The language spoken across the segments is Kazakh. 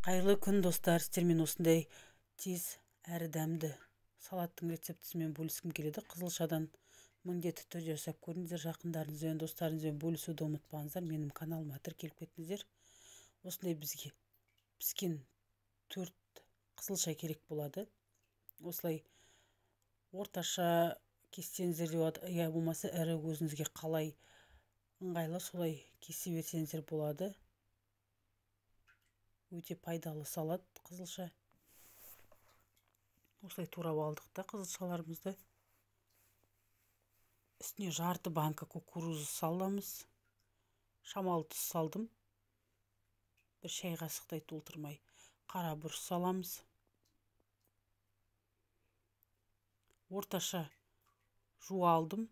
Қайырлы күн достар, сіздермен осындай тез әрі дәмді салаттың рецептісімен бөліскім келеді. Қызылшадан міндетті түрде жасап көріңіздер, жақындарыңызбен, достарыңызбен бөлісуді ұмытпаңыздар. Менің каналыма тіркеліп кетіңіздер. Осындай бізге піскен 4 қызылша керек болады. Осылай орташа кессеңіздер де болады, я болмаса ірі, өзіңізге қалай ыңғайлы солай кесе берсеңіздер болады. Өте пайдалы салат қызылша. Осылай турап алдық та қызылшаларымызды. Үстіне жарты банка кукуруза саламыз. Шамалы тұз салдым. Bir шай қасықтай толтырмай. Қара бұрыш саламыз. Орташа жуа алдым.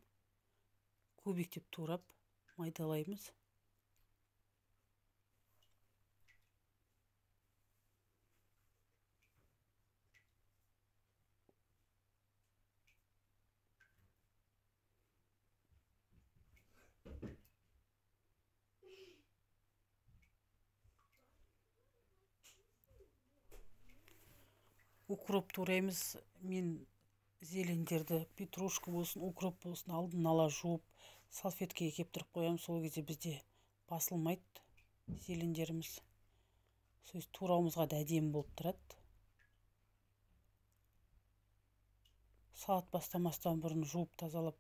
Көбіктеп турап майдалаймыз. Укроп тураймыз. Мен зелендерді, петрушка болсын, укроп болсын алдын ала жуып, салфеткеге кептіріп қоямын. Сол кезде бізде басылмайды зелендеріміз. Сөз турауымызға да әдемі болып тұрады. Салат бастамастан бұрын жуып тазалап,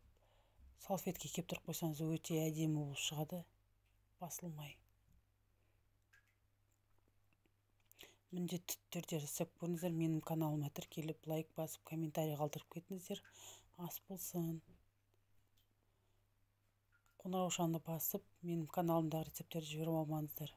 салфетке кептіріп қойсаңыз өте әдемі болып шығады, басылмай. Міндетті түрде жасап көріңіздер. Менің каналыма тіркеліп, лайк басып, комментарий қалдырып кетіңіздер. Ас болсын. Қоңыраушаны басып, менің каналымдағы рецептерді жіберіп алмаңыздар.